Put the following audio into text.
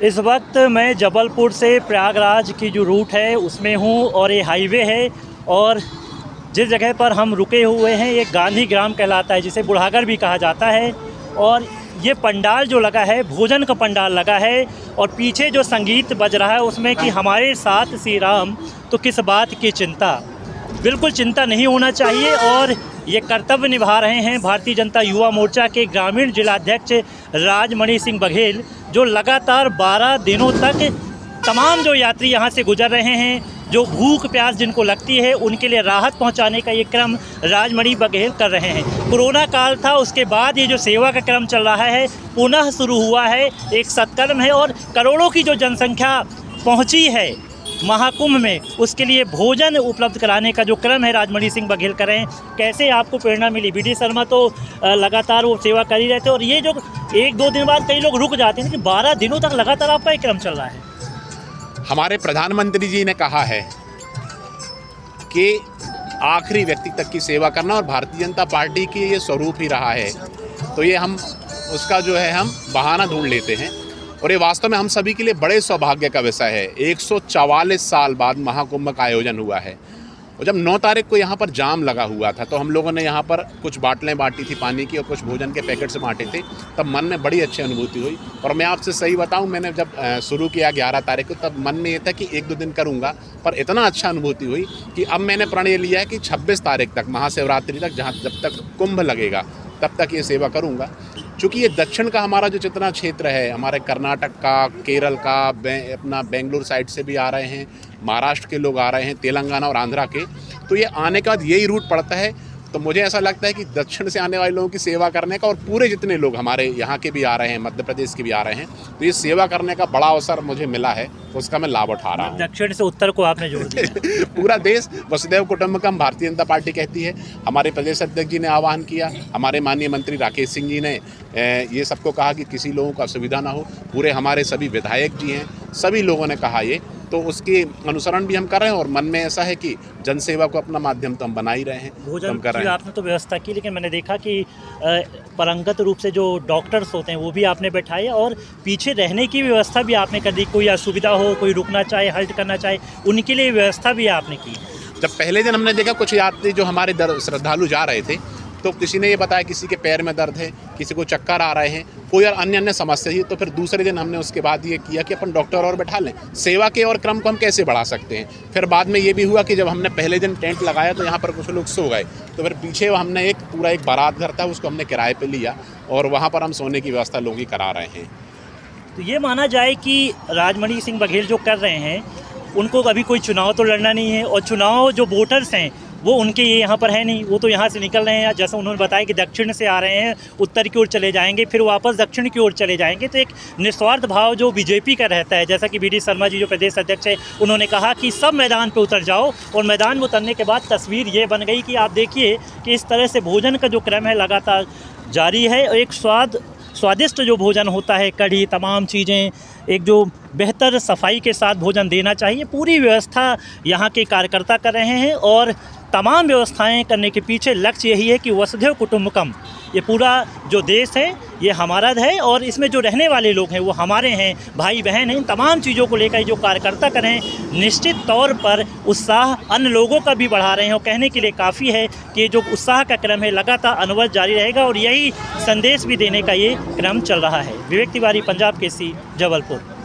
इस वक्त मैं जबलपुर से प्रयागराज की जो रूट है उसमें हूँ और ये हाईवे है और जिस जगह पर हम रुके हुए हैं ये गांधी ग्राम कहलाता है, जिसे बुढ़ागर भी कहा जाता है। और ये पंडाल जो लगा है भोजन का पंडाल लगा है और पीछे जो संगीत बज रहा है उसमें कि हमारे साथ श्री राम तो किस बात की चिंता। बिल्कुल चिंता नहीं होना चाहिए और ये कर्तव्य निभा रहे हैं भारतीय जनता युवा मोर्चा के ग्रामीण जिलाध्यक्ष राजमणि सिंह बघेल, जो लगातार 12 दिनों तक तमाम जो यात्री यहाँ से गुजर रहे हैं, जो भूख प्यास जिनको लगती है उनके लिए राहत पहुँचाने का ये क्रम राजमणि बघेल कर रहे हैं। कोरोना काल था, उसके बाद ये जो सेवा का क्रम चल रहा है पुनः शुरू हुआ है, एक सत्कर्म है और करोड़ों की जो जनसंख्या पहुँची है महाकुंभ में, उसके लिए भोजन उपलब्ध कराने का जो क्रम है राजमणि सिंह बघेल कर रहे हैं। कैसे आपको प्रेरणा मिली? बीडी शर्मा तो लगातार वो सेवा कर ही रहते हैं और ये जो 1-2 दिन बाद कई लोग रुक जाते हैं, लेकिन 12 दिनों तक लगातार आपका ये क्रम चल रहा है। हमारे प्रधानमंत्री जी ने कहा है कि आखिरी व्यक्ति तक की सेवा करना और भारतीय जनता पार्टी की ये स्वरूप ही रहा है, तो ये हम उसका जो है हम बहाना ढूंढ लेते हैं और ये वास्तव में हम सभी के लिए बड़े सौभाग्य का विषय है। 144 साल बाद महाकुंभ का आयोजन हुआ है और जब 9 तारीख को यहाँ पर जाम लगा हुआ था तो हम लोगों ने यहाँ पर कुछ बाटलें बांटी थी पानी की और कुछ भोजन के पैकेट्स बांटे थे, तब मन में बड़ी अच्छी अनुभूति हुई। और मैं आपसे सही बताऊँ, मैंने जब शुरू किया 11 तारीख को तब मन में ये था कि 1-2 दिन करूँगा, पर इतना अच्छा अनुभूति हुई कि अब मैंने प्रण लिया है कि 26 तारीख तक महाशिवरात्रि तक जब तक कुंभ लगेगा तब तक ये सेवा करूँगा। चूँकि ये दक्षिण का हमारा जो जितना क्षेत्र है, हमारे कर्नाटक का, केरल का, अपना बेंगलुरु साइड से भी आ रहे हैं, महाराष्ट्र के लोग आ रहे हैं, तेलंगाना और आंध्रा के, तो ये आने का बाद यही रूट पड़ता है। तो मुझे ऐसा लगता है कि दक्षिण से आने वाले लोगों की सेवा करने का और पूरे जितने लोग हमारे यहाँ के भी आ रहे हैं, मध्य प्रदेश के भी आ रहे हैं, तो ये सेवा करने का बड़ा अवसर मुझे मिला है, तो उसका मैं लाभ उठा रहा हूँ। दक्षिण से उत्तर को आपने जोड़ दिया। पूरा देश वसुधैव कुटुंबकम भारतीय जनता पार्टी कहती है। हमारे प्रदेश अध्यक्ष जी ने आह्वान किया, हमारे माननीय मंत्री राकेश सिंह जी ने ये सबको कहा कि किसी लोगों को असुविधा ना हो, पूरे हमारे सभी विधायक जी हैं, सभी लोगों ने कहा ये, तो उसके अनुसरण भी हम कर रहे हैं और मन में ऐसा है कि जनसेवा को अपना माध्यम तो हम बना ही रहे हैं। भोजन की आपने तो व्यवस्था की, लेकिन मैंने देखा कि परंगत रूप से जो डॉक्टर्स होते हैं वो भी आपने बैठाए और पीछे रहने की व्यवस्था भी आपने कर दी। कोई असुविधा हो, कोई रुकना चाहे, हल्ट करना चाहे, उनके लिए व्यवस्था भी आपने की। जब पहले दिन हमने देखा कुछ यात्री जो हमारे श्रद्धालु जा रहे थे, तो किसी ने ये बताया किसी के पैर में दर्द है, किसी को चक्कर आ रहे हैं, कोई और अन्य समस्या है, तो फिर दूसरे दिन हमने उसके बाद ये किया कि अपन डॉक्टर और बैठा लें, सेवा के और क्रम को हम कैसे बढ़ा सकते हैं। फिर बाद में ये भी हुआ कि जब हमने पहले दिन टेंट लगाया तो यहाँ पर कुछ लोग सो गए, तो फिर पीछे हमने एक बारात घर था, उसको हमने किराए पर लिया और वहाँ पर हम सोने की व्यवस्था लोगों की करा रहे हैं। तो ये माना जाए कि राजमणि सिंह बघेल जो कर रहे हैं उनको कभी कोई चुनाव तो लड़ना नहीं है और चुनाव जो वोटर्स हैं वो उनके ये यहाँ पर है नहीं, वो तो यहाँ से निकल रहे हैं। जैसा उन्होंने बताया कि दक्षिण से आ रहे हैं, उत्तर की ओर चले जाएंगे, फिर वापस दक्षिण की ओर चले जाएंगे। तो एक निस्वार्थ भाव जो बीजेपी का रहता है, जैसा कि बीडी शर्मा जी जो प्रदेश अध्यक्ष है उन्होंने कहा कि सब मैदान पे उतर जाओ, और मैदान में उतरने के बाद तस्वीर ये बन गई कि आप देखिए कि इस तरह से भोजन का जो क्रम है लगातार जारी है। एक स्वादिष्ट जो भोजन होता है, कढ़ी, तमाम चीज़ें, एक जो बेहतर सफाई के साथ भोजन देना चाहिए, पूरी व्यवस्था यहाँ के कार्यकर्ता कर रहे हैं। और तमाम व्यवस्थाएं करने के पीछे लक्ष्य यही है कि वसुधैव कुटुंबकम, ये पूरा जो देश है ये हमारा है और इसमें जो रहने वाले लोग हैं वो हमारे हैं, भाई बहन हैं। इन तमाम चीज़ों को लेकर जो कार्यकर्ता करें, निश्चित तौर पर उत्साह अन्य लोगों का भी बढ़ा रहे हैं और कहने के लिए काफ़ी है कि जो उत्साह का क्रम है लगातार अनवरत जारी रहेगा और यही संदेश भी देने का ये क्रम चल रहा है। विवेक तिवारी, पंजाब केसरी, जबलपुर।